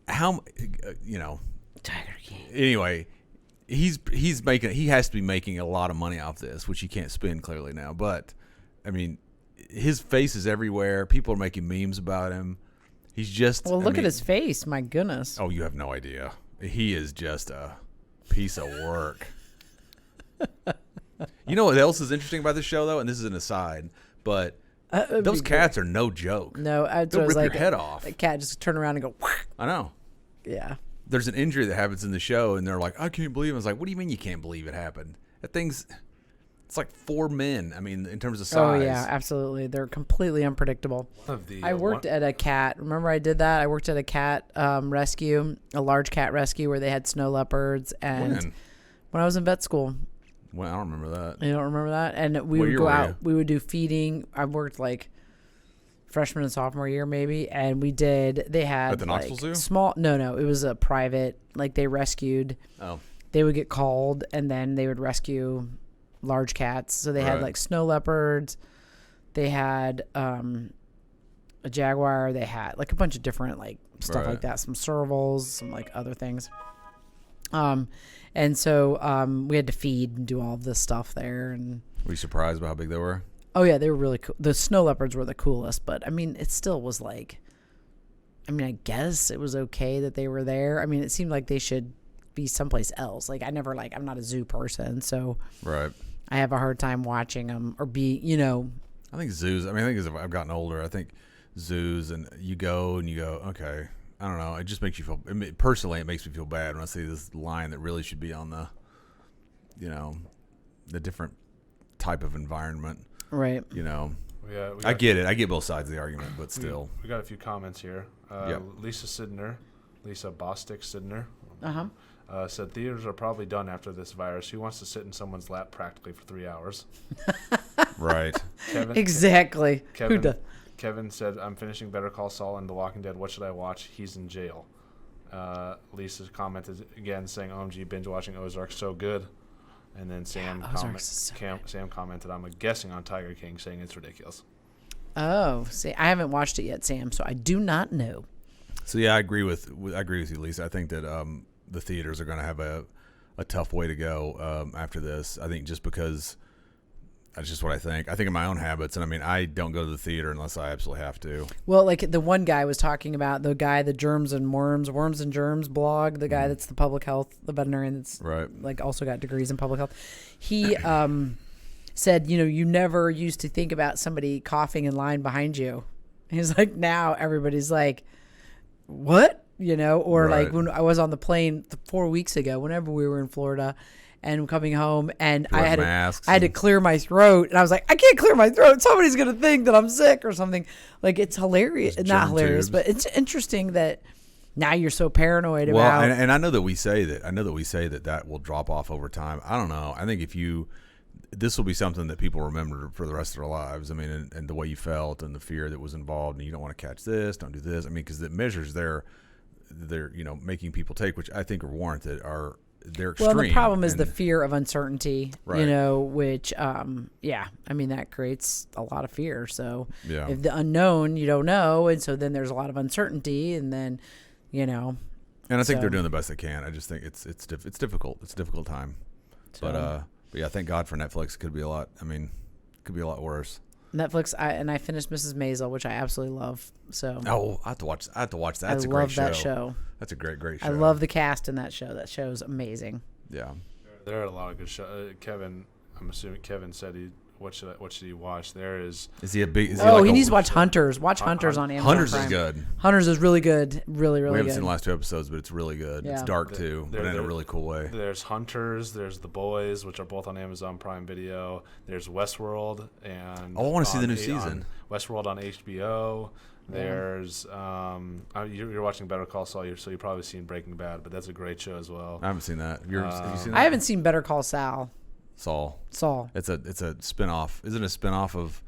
How, Tiger King. Anyway, he has to be making a lot of money off this, which he can't spend clearly now. But I mean, his face is everywhere. People are making memes about him. He's just. Well, look at his face. My goodness. Oh, you have no idea. He is just a piece of work. You know what else is interesting about this show, though? And this is an aside, but those cats are no joke. No, They'll rip like your head off. A cat just turn around and go. I know. Yeah. there's an injury that happens in the show, and they're like, I can't believe it. I was like, what do you mean you can't believe it happened? That thing's, it's like 4 men. I mean, in terms of size. Oh, yeah, absolutely. They're completely unpredictable. I worked at a cat. Remember I did that? I worked at a cat rescue, a large cat rescue where they had snow leopards. And when I was in vet school. Well, I don't remember that. You don't remember that? And we would go out. We would do feeding. I worked like freshman and sophomore year maybe, and they had at the Knoxville Zoo? Small. No, it was a private. Like they rescued. Oh. They would get called, and then they would rescue large cats. So they had like snow leopards. They had a jaguar. They had like a bunch of different like stuff like that. Some servals, some like other things. And so we had to feed and do all of this stuff there. And were you surprised by how big they were? Oh yeah, they were really cool. The snow leopards were the coolest, but I mean, it still was like, I mean, I guess it was okay that they were there. I mean, it seemed like they should be someplace else. Like I'm not a zoo person, so right. I have a hard time watching them or I think zoos. I mean, I think as I've gotten older, I think zoos and you go, okay. I don't know. It just makes you feel. Personally, it makes me feel bad when I see this line that really should be on the, the different type of environment. Right. I get it. I get both sides of the argument, but still. We got a few comments here. Lisa Bostic Sidner. Said theaters are probably done after this virus. Who wants to sit in someone's lap practically for 3 hours? Right. Exactly. Kevin said, I'm finishing Better Call Saul and The Walking Dead. What should I watch? He's in jail. Lisa commented again saying, OMG, binge watching Ozark, so good. And then Sam commented, I'm guessing on Tiger King, saying it's ridiculous. Oh, see, I haven't watched it yet, Sam, so I do not know. So yeah, I agree with you, Lisa. I think that the theaters are going to have a tough way to go after this. I think just because that's just what I think. I think of my own habits, and I mean, I don't go to the theater unless I absolutely have to. Well, like the one guy was talking about, the Germs and Worms and Germs blog, the guy that's the public health, the veterinarian that's like also got degrees in public health. He said, you never used to think about somebody coughing in line behind you. He's like, now everybody's like, what? Or like when I was on the plane 4 weeks ago, whenever we were in Florida, and coming home, and I had to clear my throat, and I was like, I can't clear my throat. Somebody's gonna think that I'm sick or something. Like it's hilarious, not hilarious, tubes. But it's interesting that now you're so paranoid about. Well, and I know that we say that will drop off over time. I don't know. I think this will be something that people remember for the rest of their lives. I mean, and the way you felt and the fear that was involved, and you don't want to catch this, don't do this. I mean, because the measures they're making people take, which I think are warranted, they're extreme. Well, the problem is the fear of uncertainty, which, I mean, that creates a lot of fear. So if the unknown, you don't know, and so then there's a lot of uncertainty, and then, And I think they're doing the best they can. I just think it's difficult. It's a difficult time. So. But yeah, thank God for Netflix. It could be a lot worse. Netflix, I finished Mrs. Maisel, which I absolutely love. So I have to watch that. That's a great show. That show. That's a great show. I love the cast in that show. That show's amazing. Yeah. There are a lot of good shows. Kevin, I'm assuming Kevin said what should he watch? Is he a big? He needs to watch Hunters. Watch Hunters on Amazon Hunters Prime. Is good. Hunters is really good. Really, really good. We haven't seen the last 2 episodes, but it's really good. Yeah. It's dark too, but in a really cool way. There's Hunters. There's The Boys, which are both on Amazon Prime Video. There's Westworld, and I want to see the new season. Westworld on HBO. There's you're watching Better Call Saul, so you've probably seen Breaking Bad, but that's a great show as well. I haven't seen that. Have you seen that? I haven't seen Better Call Saul. Saul. It's a spin-off. Isn't it a spin-off of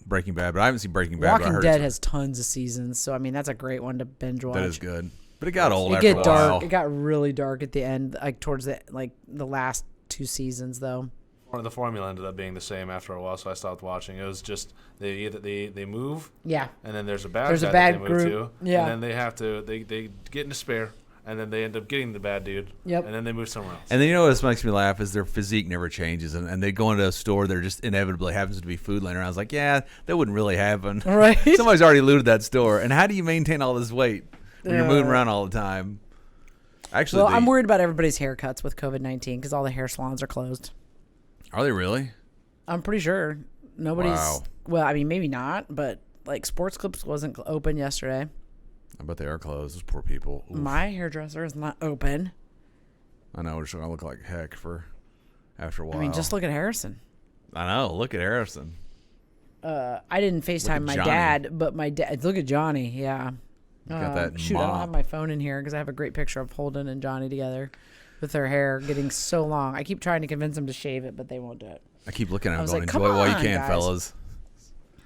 Breaking Bad? But I haven't seen Breaking Bad. Walking Dead has tons of seasons, so I mean that's a great one to binge watch. That is good. But it got old after a while. Dark. It got really dark at the end, like towards the last 2 seasons though. The formula ended up being the same after a while, so I stopped watching. It was just they move, and then there's a bad guy that they move to, and then they have to they get in despair, and then they end up getting the bad dude, and then they move somewhere else. And then what makes me laugh is their physique never changes, and they go into a store, there just inevitably happens to be food laying around. I was like, that wouldn't really happen. Right? Somebody's already looted that store, and how do you maintain all this weight when you're moving around all the time? Actually, I'm worried about everybody's haircuts with COVID-19 because all the hair salons are closed. Are they really? I'm pretty sure nobody's. Wow. Well, I mean, maybe not, but like Sports Clips wasn't open yesterday. I bet they are closed. Those poor people. Oof. My hairdresser is not open. I know. We're just gonna look like heck after a while. I mean, just look at Harrison. I know. Look at Harrison. I didn't FaceTime my Johnny. dad, but my dad. Look at Johnny. Yeah. Got that shoot, I don't mop. have my phone in here because I have a great picture of Holden and Johnny together with their hair getting so long. I keep trying to convince them to shave it, but they won't do it. I keep looking at him was going, like, enjoy "Come it while you on, can, guys." fellas.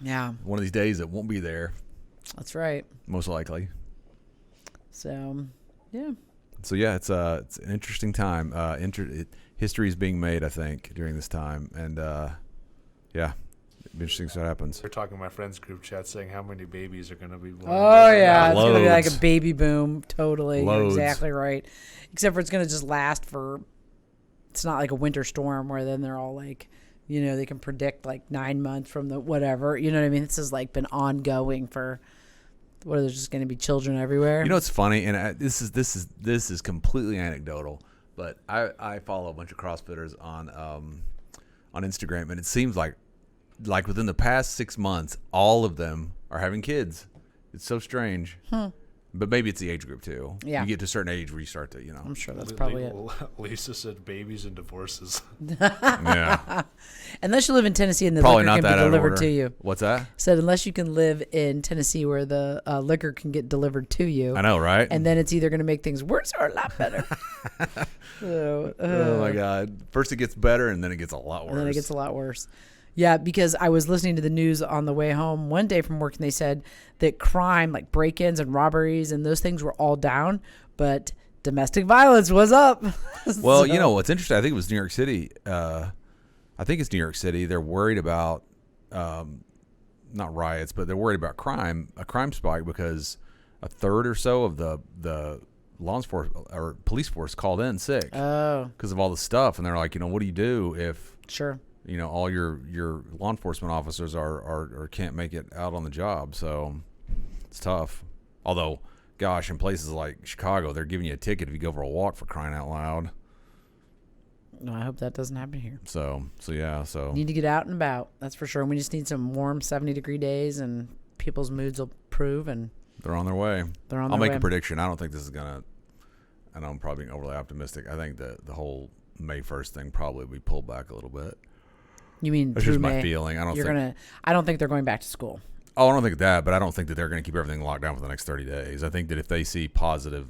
Yeah, One of these days it won't be there, that's right. most likely. So, yeah. So yeah, it's an interesting time. History is being made, I think, during this time, and yeah, it'll be interesting to see what happens. We're talking in my friends group chat saying how many babies are going to be born. Oh yeah, it's gonna be like a Loads. baby boom. Totally, you're Loads. exactly right. Except for it's gonna just last for. It's not like a winter storm where then they're all like, they can predict like 9 months from the whatever. You know what I mean? This has like been ongoing for. What are there just going to be children everywhere? You know what's funny, and this is completely anecdotal, but I follow a bunch of CrossFitters on Instagram, and it seems like within the past 6 months, all of them are having kids. It's so strange. But maybe it's the age group too. Yeah. You get to a certain age where you start to, I'm sure that's probably it. Lisa said babies and divorces. Yeah. Unless you live in Tennessee and the Probably liquor not can that be out of delivered order. to you. What's that? Said unless you can live in Tennessee where the liquor can get delivered to you. I know, right? And then it's either going to make things worse or a lot better. So, oh my God! First it gets better, and then it gets a lot worse. And then it gets a lot worse. Yeah, because I was listening to the news on the way home one day from work, and they said that crime, like break-ins and robberies and those things, were all down, but domestic violence was up. Well, you know what's interesting? I think it was New York City. I think it's New York City. They're worried about not riots, but they're worried about a crime spike, because a third or so of the law enforcement or police force called in sick because of all the stuff, and they're like, what do you do if Sure. All your law enforcement officers are can't make it out on the job? So it's tough. Although, gosh, in places like Chicago, they're giving you a ticket if you go for a walk, for crying out loud. No, I hope that doesn't happen here. So yeah. So Need to get out and about. That's for sure. We just need some warm 70-degree days, and people's moods will improve, and they're on their way. I'll I'll make a prediction. I don't think this is gonna. I know I'm probably being overly optimistic. I think that the whole May 1st thing probably will be pulled back a little bit. You mean That's through just my May? feeling. I don't think they're going back to school. Oh, I don't think that, but I don't think that they're going to keep everything locked down for the next 30 days. I think that if they see positive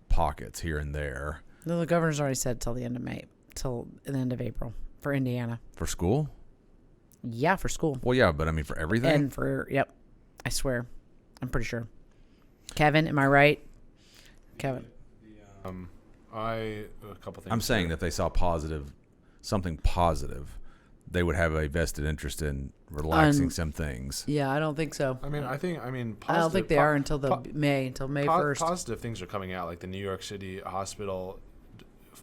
pockets here and there. No, the governor's already said till the end of May, till the end of April for Indiana. For school? Yeah, for school. Well, yeah, but I mean for everything? And yep. I swear. I'm pretty sure. Kevin, am I right? Kevin. A couple things. I'm saying that if they saw something positive, they would have a vested interest in relaxing some things. Yeah, I don't think so. I don't think they are until May 1st. Positive things are coming out, like the New York City hospital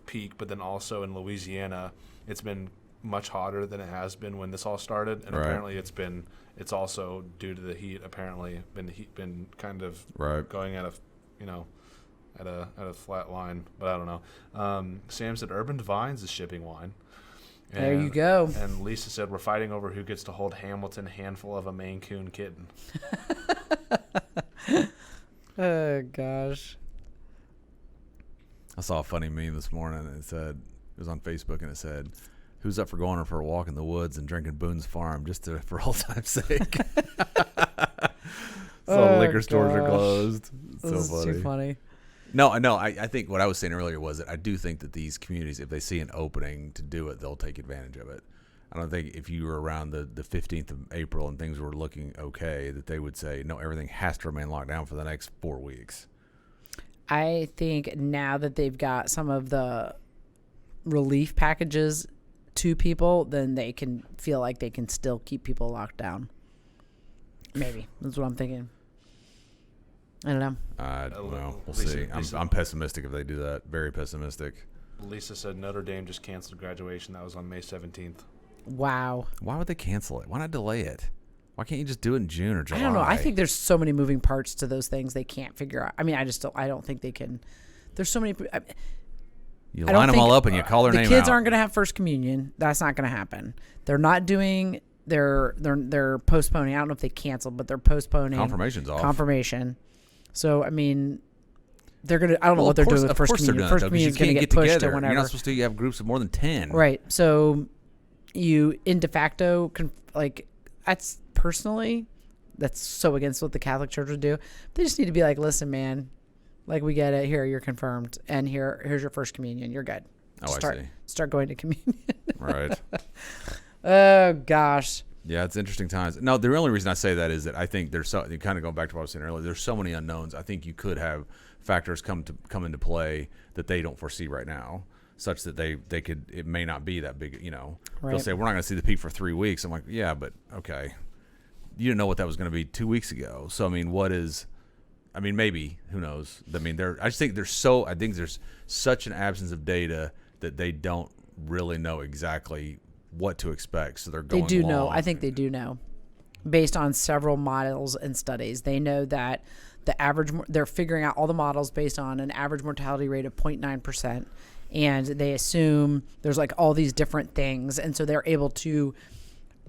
peak, but then also in Louisiana, it's been much hotter than it has been when this all started, and apparently it's also due to the heat. Apparently, been kind of going at a flat line, but I don't know. Sam said Urban Divines is shipping wine. There you go. And Lisa said we're fighting over who gets to hold Hamilton handful of a Maine Coon kitten. Oh gosh. I saw a funny meme this morning. It was on Facebook, and it said, "Who's up for going for a walk in the woods and drinking Boone's Farm for old time's sake?" So liquor stores are closed. It's This so is too funny. No, I think what I was saying earlier was that I do think that these communities, if they see an opening to do it, they'll take advantage of it. I don't think if you were around the 15th of April and things were looking okay, that they would say, no, everything has to remain locked down for the next 4 weeks. I think now that they've got some of the relief packages to people, then they can feel like they can still keep people locked down. Maybe. That's what I'm thinking. I don't know. Well, we'll Lisa, see. I'm pessimistic if they do that. Very pessimistic. Lisa said Notre Dame just canceled graduation. That was on May 17th. Wow. Why would they cancel it? Why not delay it? Why can't you just do it in June or July? I don't know. I think there's so many moving parts to those things they can't figure out. I mean, I don't think they can. There's so many. You line them all up and you call their name out. The kids aren't going to have first communion. That's not going to happen. They're not doing they're postponing. I don't know if they canceled, but they're postponing Confirmation's off. Confirmation. So I mean, they're gonna. I don't know what they're doing with first communion. First communion is gonna get pushed to whenever. You're not supposed to have groups of more than 10. Right. So you de facto that's personally, that's so against what the Catholic Church would do. They just need to be like, listen, man, like we get it. Here, you're confirmed, and here's your first communion. You're good. Oh, I see. Start going to communion. Right. Oh gosh. Yeah, it's interesting times. No, the only reason I say that is that I think there's so, kind of going back to what I was saying earlier, there's so many unknowns. I think you could have factors come into play that they don't foresee right now, such that they could, it may not be that big, Right. They'll say, we're not going to see the peak for 3 weeks. I'm like, yeah, but okay. You didn't know what that was going to be 2 weeks ago. So, I mean, maybe, who knows? I mean, I think there's such an absence of data that they don't really know exactly what to expect. So they're going They do long. know. I think they do know. Based on several models and studies, they know that the average, they're figuring out all the models based on an average mortality rate of 0.9%. And they assume there's like all these different things. And so they're able to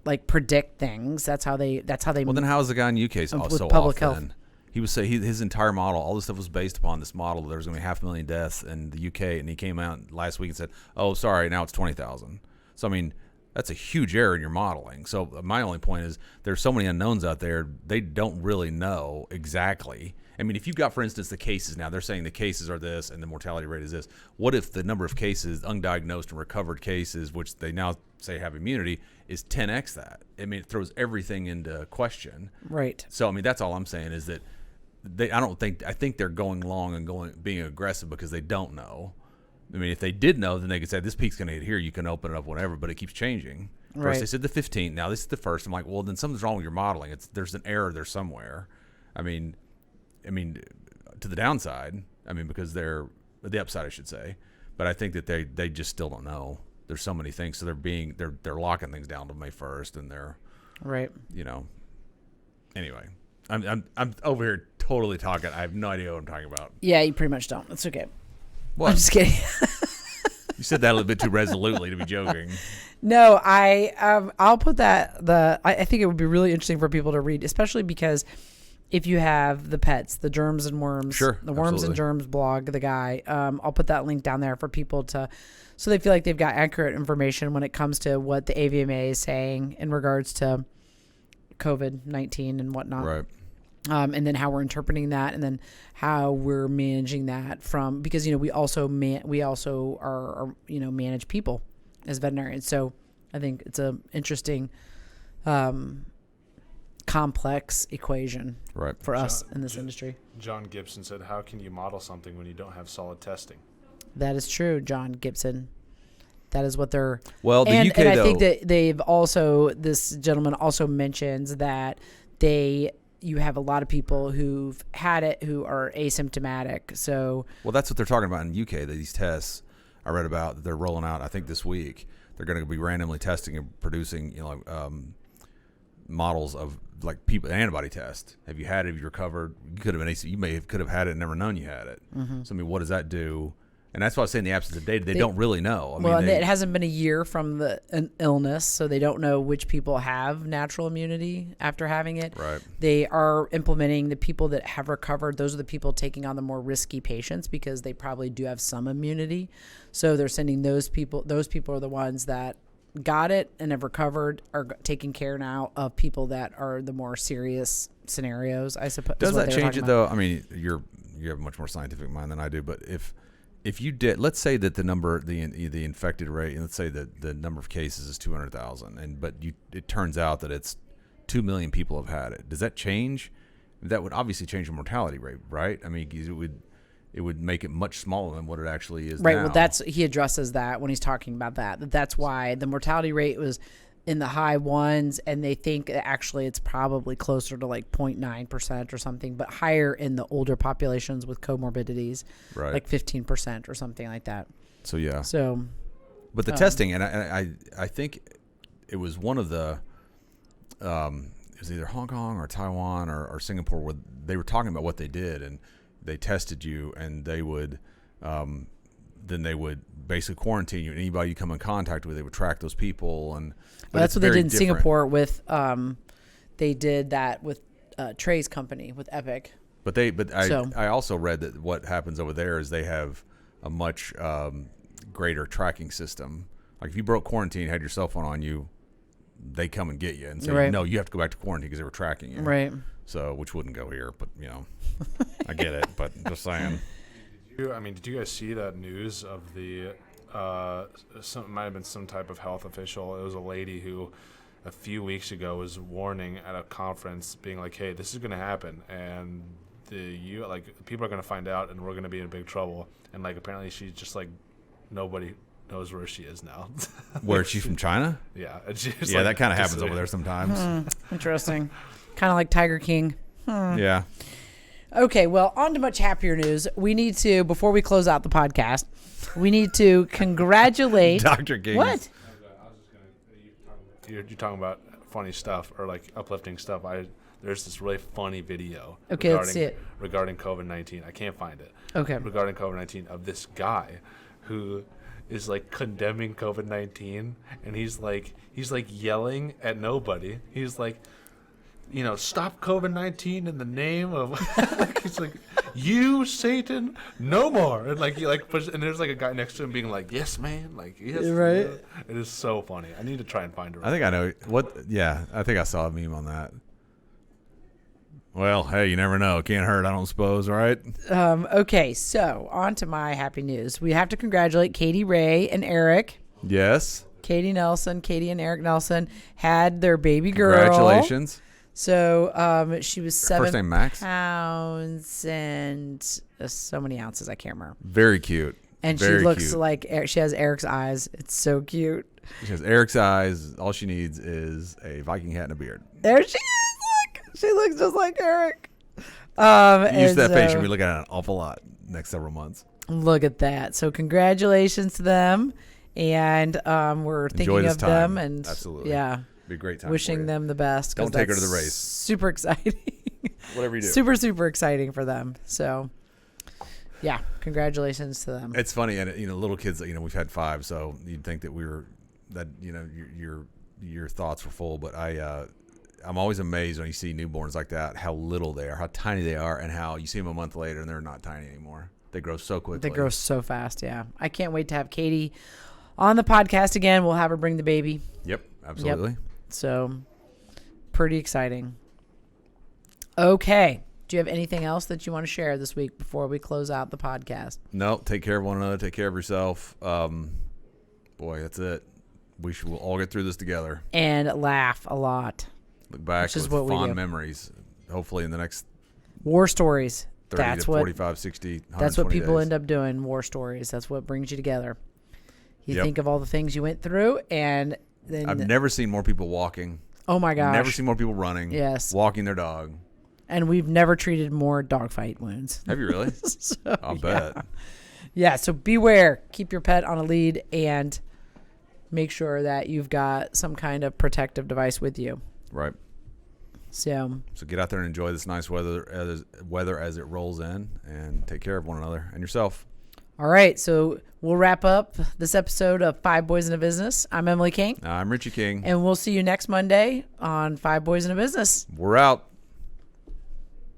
like predict things. That's how they. Well, then how is the guy in the UK so public off health? Then? He was saying his entire model, all this stuff was based upon this model. There was going to be 500,000 deaths in the UK, and he came out last week and said, "Oh, sorry, now it's 20,000." So I mean, that's a huge error in your modeling. So my only point is there's so many unknowns out there. They don't really know exactly. I mean, if you've got, for instance, the cases now, they're saying the cases are this and the mortality rate is this. What if the number of cases, undiagnosed and recovered cases, which they now say have immunity, is 10x that? I mean, it throws everything into question. Right. So, I mean, that's all I'm saying is that I think they're going long and being aggressive because they don't know. I mean, if they did know, then they could say this peak's going to hit here. You can open it up, whatever, but it keeps changing. First Right. they said the 15th. Now this is the first. I'm like, well, then something's wrong with your modeling. There's an error there somewhere. I mean, to the downside. I mean, because the upside, I should say. But I think that they just still don't know. There's so many things, so they're locking things down to May 1st, and they're Right. Anyway, I'm over here totally talking. I have no idea what I'm talking about. Yeah, you pretty much don't. It's okay. What? I'm just kidding. You said that a little bit too resolutely to be joking. No, I'll put that. I think it would be really interesting for people to read, especially because if you have the pets, the germs and worms, Sure, the worms absolutely. and germs blog, the guy, I'll put that link down there for people so they feel like they've got accurate information when it comes to what the AVMA is saying in regards to COVID-19 and whatnot. Right. And then how we're interpreting that, and then how we're managing that because we also are manage people as veterinarians. So I think it's a interesting, complex equation for us in this industry. John Gibson said, "How can you model something when you don't have solid testing?" That is true, John Gibson. That is what they're. Well, the UK and I though, think that this gentleman also mentions that you have a lot of people who've had it who are asymptomatic. So well, that's what they're talking about in the UK. These tests I read about that they're rolling out. I think this week they're going to be randomly testing and producing, models of like people an antibody test. Have you had it? Have you recovered? You could have been could have had it and never known you had it. Mm-hmm. So I mean, what does that do? And that's why I was saying the absence of data, they don't really know. It hasn't been a year from an illness, so they don't know which people have natural immunity after having it. Right. They are implementing the people that have recovered. Those are the people taking on the more risky patients because they probably do have some immunity. So they're sending those people. Those people are the ones that got it and have recovered, are taking care now of people that are the more serious scenarios, I suppose. Does that change it, though? I mean, you have a much more scientific mind than I do, but if you did, let's say that the infected rate, let's say that the number of cases is 200,000, but it turns out that it's 2 million people have had it. Does that change? That would obviously change the mortality rate, right? I mean, it would make it much smaller than what it actually is. Right. Now. Well, he addresses that when he's talking about that. That's why the mortality rate was in the high ones, and they think actually it's probably closer to like 0.9% or something, but higher in the older populations with comorbidities, right? Like 15% or something like that. So yeah. But the testing, and I think it was one of the, it was either Hong Kong or Taiwan or Singapore where they were talking about what they did, and they tested you, and they would, then they would basically quarantine you. Anybody you come in contact with, they would track those people. And well, that's what they did in Singapore with. They did that with Trey's company with Epic. I also read that what happens over there is they have a much greater tracking system. Like if you broke quarantine, had your cell phone on you, they come and get you and say, no, you have to go back to quarantine because they were tracking you. Right. So, which wouldn't go here, but I get it. But just saying. Did you guys see that news of the? It might have been some type of health official. It was a lady who, a few weeks ago, was warning at a conference, being like, "Hey, this is going to happen, and people are going to find out, and we're going to be in big trouble." And like, apparently, she's just like, nobody knows where she is now. Where is she from? China? Yeah. That kind of happens over there sometimes. Interesting. Kind of like Tiger King. Yeah. Okay, well, on to much happier news. We need to, before we close out the podcast, we need to congratulate Dr. King. What? You're talking about funny stuff or like uplifting stuff. There's this really funny video let's see it. Regarding COVID-19. I can't find it. Okay. Regarding COVID-19 of this guy who is like condemning COVID-19, and he's like yelling at nobody. He's like, stop COVID-19 in the name of. He's like, you Satan, no more. And like he like push, and there's like a guy next to him being like, yes, man, like yes, right. Yeah. It is so funny. I need to try and find it. I think I know what. Yeah, I think I saw a meme on that. Well, hey, you never know. Can't hurt, I don't suppose, right? Okay, so on to my happy news. We have to congratulate Katie Ray and Eric. Yes. Katie and Eric Nelson had their baby girl. Congratulations. So she was 7 first name Max? pounds and so many ounces. I can't remember. Very cute. And Very she looks cute. like she has Eric's eyes. It's so cute. She has Eric's eyes. All she needs is a Viking hat and a beard. There she is. Look, she looks just like Eric. You use that face. You'll be looking at it an awful lot next several months. Look at that. So congratulations to them. And we're thinking of them. And absolutely. Yeah. Be a great time. Wishing them the best. Don't take her to the race. Super exciting. Whatever you do. Super, super exciting for them. So, yeah, congratulations to them. It's funny, and little kids. We've had 5, so you'd think that your thoughts were full. But I'm always amazed when you see newborns like that, how little they are, how tiny they are, and how you see them a month later and they're not tiny anymore. They grow so quickly. They grow so fast. Yeah, I can't wait to have Katie on the podcast again. We'll have her bring the baby. Yep, absolutely. Yep. So, pretty exciting. Okay. Do you have anything else that you want to share this week before we close out the podcast? No, take care of one another. Take care of yourself. Boy, that's it. We'll all get through this together. And laugh a lot. Look back with fond memories. Hopefully in the next war stories. 30 that's to what 45, 60, that's what people days. end up doing, war stories. That's what brings you together. You Yep. think of all the things you went through, and then I've never seen more people walking. Oh my gosh. Never seen more people running. Yes. Walking their dog. And we've never treated more dogfight wounds. Have you really? So, I'll bet. Yeah, so beware. Keep your pet on a lead and make sure that you've got some kind of protective device with you. Right. So get out there and enjoy this nice weather as it rolls in, and take care of one another and yourself. All right, so we'll wrap up this episode of 5 Boys in a Business. I'm Emily King. I'm Richie King. And we'll see you next Monday on 5 Boys in a Business. We're out.